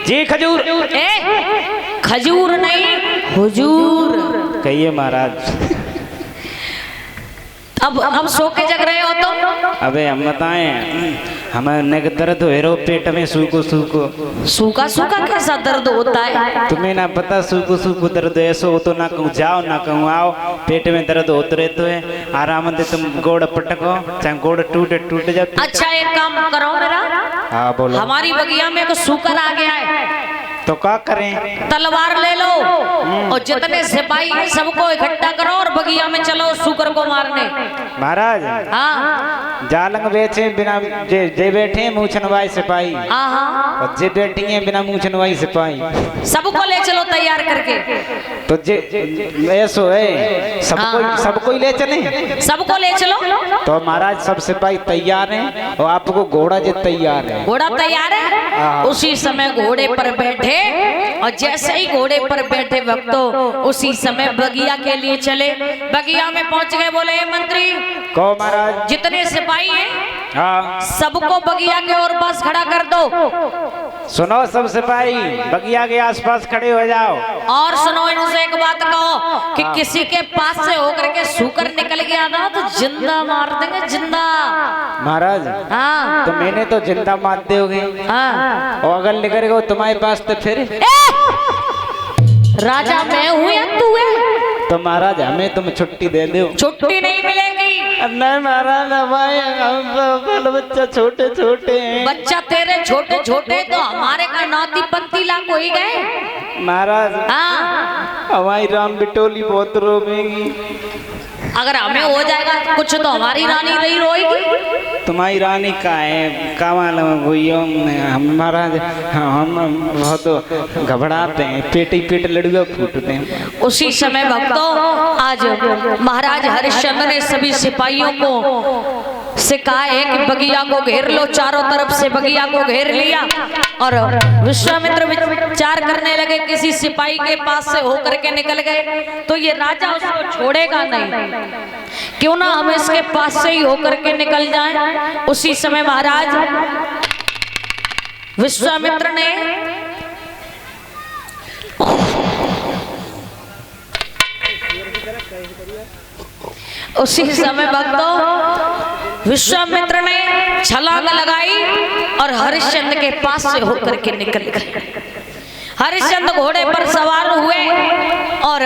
जी खजूर। खजूर नहीं हुजूर कहिए महाराज। अब सो के जग रहे हो तो? अबे हम बताएं, हमें नेक दर्द हो रो पेट में सूखो सूखो। सूखा सूखा कैसा दर्द होता है? तुम्हें ना पता सूखो सूखो दर्द ऐसा हो तो ना कहूँ जाओ ना कहूँ आओ, पेट में दर्द होते रहते है। आराम दे तुम गोड़ पटको चाहे गोड़ टूटे टूट जाए। अच्छा एक काम करो मेरा। हाँ बोलो। हमारी बगिया में एक सूकर आ गया है तो क्या करें? तलवार ले लो और जितने सिपाही हैं सबको इकट्ठा करो और बगिया में चलो सूकर को मारने। महाराज हाँ जालंग बेचे बिना जे बैठे मुँह छनवाई सिपाही, हाँ और जे बैठी है बिना मुँह छनवाई सिपाही। सबको ले चलो तैयार करके। तो जे ऐसो है सबको ही ले चले। सबको ले चलो। तो महाराज सब सिपाही तैयार हैं और आपको घोड़ा जे तैयार है। घोड़ा तैयार है। उसी समय घोड़े पर बैठे और जैसे ही घोड़े पर बैठे भक्तों उसी समय बगिया के लिए चले। बगिया में पहुंच गए। बोले मंत्री को महाराज जितने सिपाही हैं हाँ सबको बगिया के और पास खड़ा कर दो। सुनो सब सिपाही बगिया के आसपास खड़े हो जाओ। और सुनो इनसे एक बात कहो कि किसी के पास से होकर के सूकर निकल गया ना तो जिंदा मार देंगे, जिंदा। महाराज हाँ तो मैंने तो जिंदा मार दोगे। हाँ और अगर निकल गए तुम्हारे पास तो फिर राजा मैं हूँ या तू है? तो महाराज हमें तुम छुट्टी दे दो। छुट्टी नहीं मिलेगी। नहीं महाराज हमारे बच्चा छोटे छोटे हैं। बच्चा तेरे छोटे छोटे तो हमारे का नाती पंती लाख हो ही गए। महाराज हाँ हमारी राम बिटोली बहुत रोवेगी। अगर हमें हो जाएगा कुछ तो हमारी रानी नहीं रोएगी। तुम्हारी रानी का है कमाल हम महाराज हम बहुत घबराते हैं, पेट ही पेट लड़ुआ फूटते हैं। उसी समय भक्तों आज महाराज हरिश्चंद्र ने सभी सिपाहियों को से कहा है कि बगिया को घेर लो। चारों तरफ से बगिया को घेर लिया और विश्वामित्र विचार करने लगे किसी सिपाही के पास से होकर के निकल गए तो ये राजा उसको छोड़ेगा नहीं, क्यों ना हम इसके पास से ही होकर के निकल जाएं। उसी समय महाराज विश्वामित्र ने उसी समय भक्तों विश्वामित्र ने छलांग लगाई और हरिश्चंद्र के पास से होकर के निकल गए। हरिश्चंद्र घोड़े पर सवार हुए और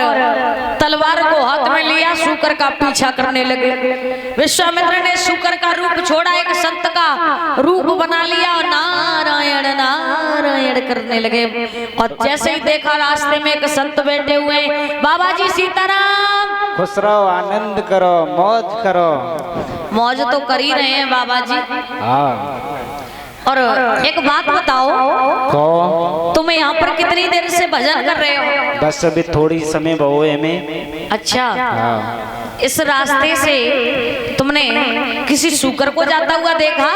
तलवार को हाथ में लिया, सूकर का पीछा करने लगे। विश्वामित्र ने सूकर का रूप छोड़ा, एक संत का रूप बना लिया और नारायण नारायण करने लगे। और जैसे ही देखा रास्ते में एक संत बैठे हुए, बाबा जी सीताराम। खुश रहो, आनंद करो, मौज करो। मौज तो कर ही रहे हैं बाबा जी। हाँ और एक बात बताओ, तुम यहाँ पर कितनी देर से भजन कर रहे हो? बस अभी थोड़ी समय बहुए में। अच्छा हाँ। इस रास्ते से तुमने किसी सूकर को जाता हुआ देखा?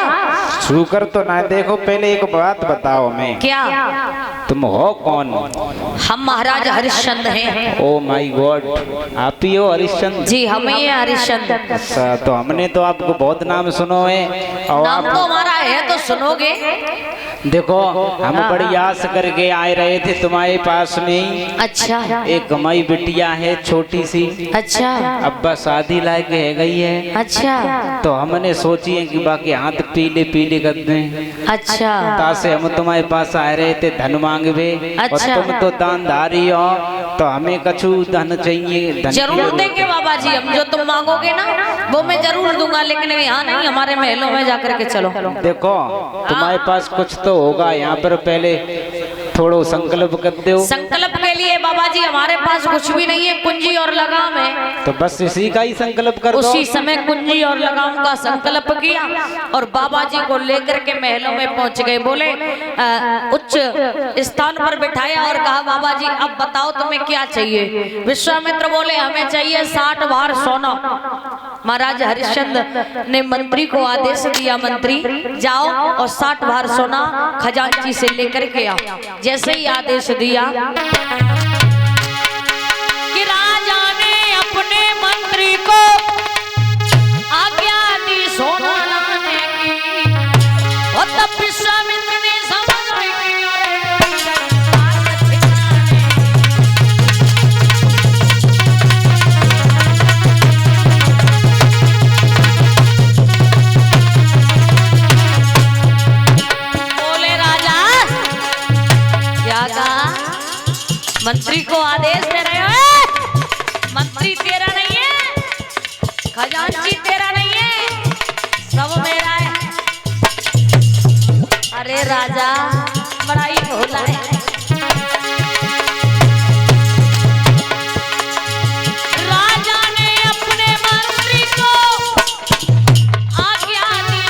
सूकर तो ना देखो, पहले एक बात बताओ हमें। क्या? तुम हो कौन? हम महाराज हरिश्चंद्र हैं। ओ माय गॉड, आप ही हो हरिश्चंद्र? जी हम ही हैं हरिश्चंद्र। अच्छा, तो हमने तो आपको बहुत नाम सुनो है और नाम तो हमारा है तो सुनोगे। देखो हम बड़ी आस करके आए रहे थे तुम्हारे पास में ही। अच्छा एक हमारी बिटिया है छोटी सी। अच्छा अब्बा शादी लायक है गई है। अच्छा तो हमने सोची है कि बाकी हाथ पीले पीले कर दें। अच्छा तासे हम तुम्हारे पास आए रहे थे धन मांगवे। अच्छा। और तुम तो दानधारी हो तो हमें कछु धन चाहिए। धन जरूर देंगे बाबा जी, हम जो तुम मांगोगे ना वो मैं जरूर दूंगा, लेकिन यहाँ नहीं, हमारे महलों में जाकर के चलो। देखो तुम्हारे पास कुछ तो होगा, यहाँ पर पहले थोड़ा संकल्प कर दो। संकल्प के लिए बाबा जी हमारे पास कुछ भी नहीं है, कुंजी और लगाम है। तो बस इसी का ही संकल्प कर दो। उसी समय कुंजी और लगाम का संकल्प किया और बाबा जी को लेकर के महलों में पहुंच गए। बोले उच्च स्थान पर बिठाया और कहा बाबा जी अब बताओ तुम्हें क्या चाहिए? विश्वामित्र बोले हमें चाहिए 60 भार सोना। महाराज हरिश्चंद्र ने मंत्री को आदेश दिया, मंत्री जाओ और 60 भार सोना खजांची से लेकर के आओ। जैसे ही आदेश दिया कि राजा ने अपने मंत्री को आज्ञा दी सोना लाने की, और तब विश्वामित्र ने समझ लिया मंत्री को आदेश दे रहे हो? मंत्री तेरा नहीं है, खजांची तेरा नहीं है, सब मेरा है। अरे राजा बड़ा ही भोला है। राजा ने अपने मंत्री को आज्ञा दी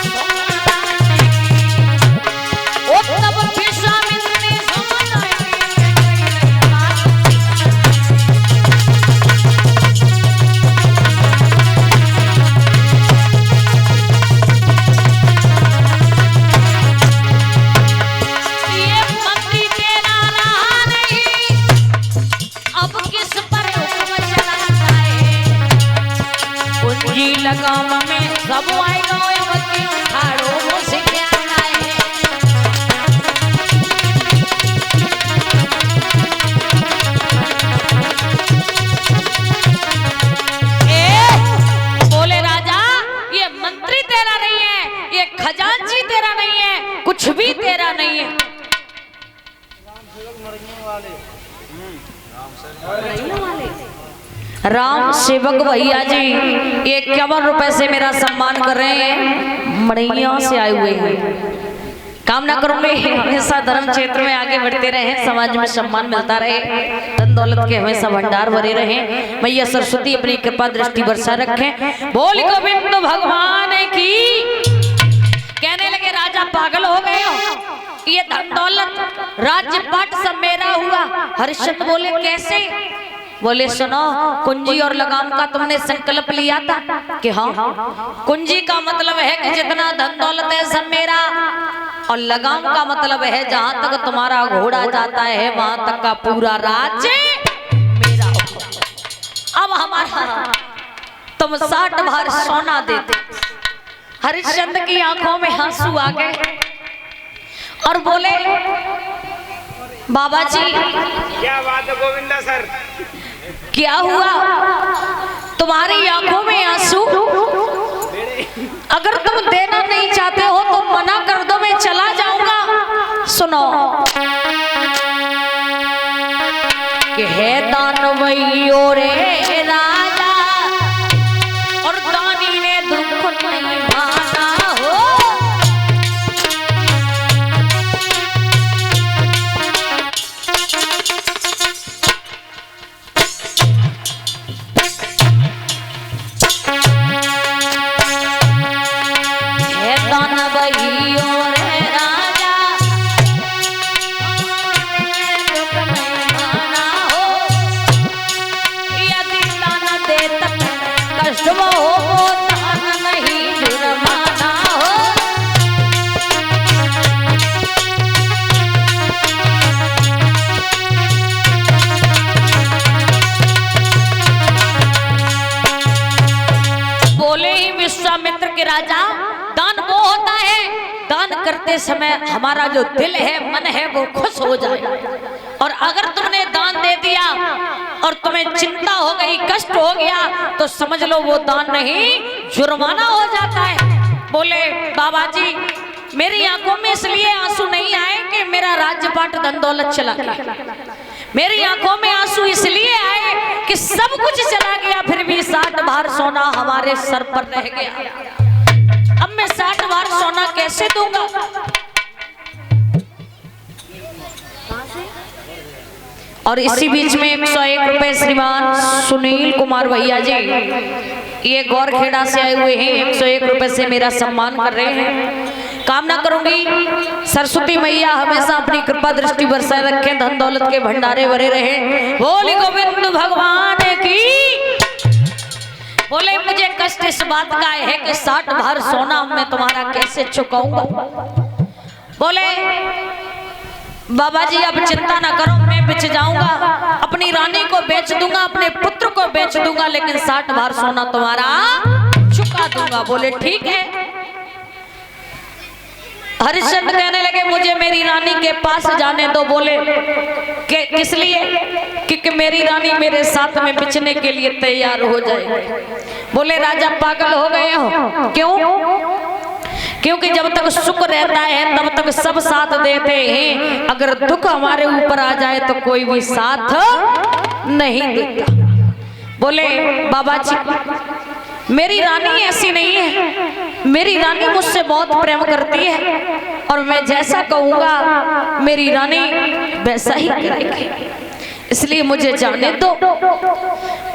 ओ तब विश्वामित्र ने समझा लगाम में सब आएगा वकी हाड़ो मुझसे क्या लाए। बोले राजा ये मंत्री तेरा नहीं है, ये खजांची तेरा नहीं है, कुछ भी तेरा नहीं है। राम सेवक भैया जी ये 51 रुपए से मेरा सम्मान कर रहे हैं, मड़ैया से आए हुए हैं। कामना करूंगी हमेशा धर्म क्षेत्र में आगे बढ़ते रहे, समाज में सम्मान मिलता रहे, धन दौलत के हमेशा भंडार भरे रहे। मैया सरस्वती अपनी कृपा दृष्टि बरसा रखें। बोल गोविंद भगवान की। कहने लगे राजा पागल हो गए हो, ये धन दौलत राज्य पाट सब मेरा हुआ। हरिश्चंद्र बोले कैसे? बोले सुनो, कुंजी और लगाम का तुमने संकल्प लिया था कि हाँ, कुंजी का मतलब है कि जितना धन दौलत है सब मेरा, और लगाम का मतलब है जहां तक तुम्हारा घोड़ा जाता है वहां तक का पूरा राज्य मेरा। अब हमारा तुम 60 भार सोना देते। हरिश्चंद्र की आंखों में आंसू आ गए और बोले बाबा जी क्या बात है गोविंदा सर, क्या हुआ? तुम्हारी आंखों में आंसू? अगर तुम देना नहीं चाहते हो तो मना कर दो, मैं चला जाऊंगा। सुनो कि है दानवैयो रे राजा और दानी ने दुख नहीं माना हो। विश्वामित्र के राजा, दान वो होता है दान करते समय हमारा जो दिल है मन है वो खुश हो जाए, और अगर तुमने दान दे दिया और तुम्हें चिंता हो गई, कष्ट हो गया, तो समझ लो वो दान नहीं जुर्माना हो जाता है। बोले बाबा जी मेरी आंखों में इसलिए आंसू नहीं आए कि मेरा राज्यपाट धन दौलत चला गया, मेरी आंखों में आंसू इसलिए आए कि सब कुछ चला गया, फिर भी 60 भार सोना हमारे सर पर रह गया। अब मैं 60 भार सोना कैसे दूंगा? और इसी बीच में 101 रुपए श्रीमान सुनील कुमार भैया जी, ये गौरखेड़ा से आए हुए हैं, 101 रुपए से मेरा सम्मान कर रहे हैं। कामना करूंगी सरस्वती मैया हमेशा अपनी कृपा दृष्टि बरसाए रखें, धन दौलत के भंडारे भरे रहे। बोले गोविंद भगवान की। बोले मुझे कष्ट इस बात का है कि 60 भार सोना मैं तुम्हारा कैसे चुकाऊंगा। बोले बाबा जी अब चिंता ना करो, मैं बेच जाऊंगा, अपनी रानी को बेच दूंगा, अपने पुत्र को बेच दूंगा, लेकिन 60 भार सोना तुम्हारा चुका दूंगा। बोले ठीक है। हरिश्चंद्र कहने लगे मुझे मेरी रानी के पास जाने दो। बोले कि किस लिए? क्योंकि मेरी रानी मेरे साथ में बिचने के लिए तैयार हो जाए। बोले राजा पागल हो गए हो? क्यों? क्योंकि जब तक सुख रहता है तब तक सब साथ देते हैं, अगर दुख हमारे ऊपर आ जाए तो कोई भी साथ नहीं देता। बोले बाबा जी मेरी रानी ऐसी नहीं है, मेरी रानी मुझसे बहुत प्रेम करती है और मैं जैसा कहूँगा मेरी रानी वैसा ही करेगी, इसलिए मुझे जाने दो।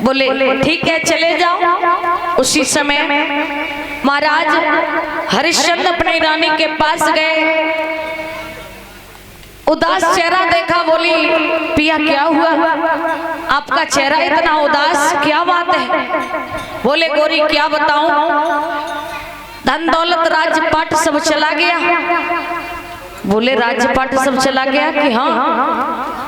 बोले ठीक है चले जाओ। उसी समय महाराज हरिश्चंद्र अपनी रानी के पास गए, उदास चेहरा देखा। बोली पिया क्या हुआ, आपका चेहरा इतना उदास, क्या बात है? बोले गोरी क्या बताऊं, धन दौलत राजपाट सब चला गया। बोले राजपाट सब चला गया कि हाँ,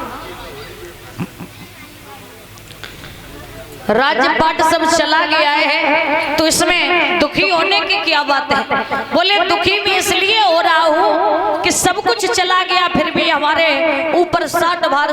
राजपाट सब चला गया है तो इसमें दुखी होने की क्या बात है? बोले दुखी भी इसलिए हो रहा हूँ कि सब कुछ चला गया फिर भी हमारे ऊपर 60 भार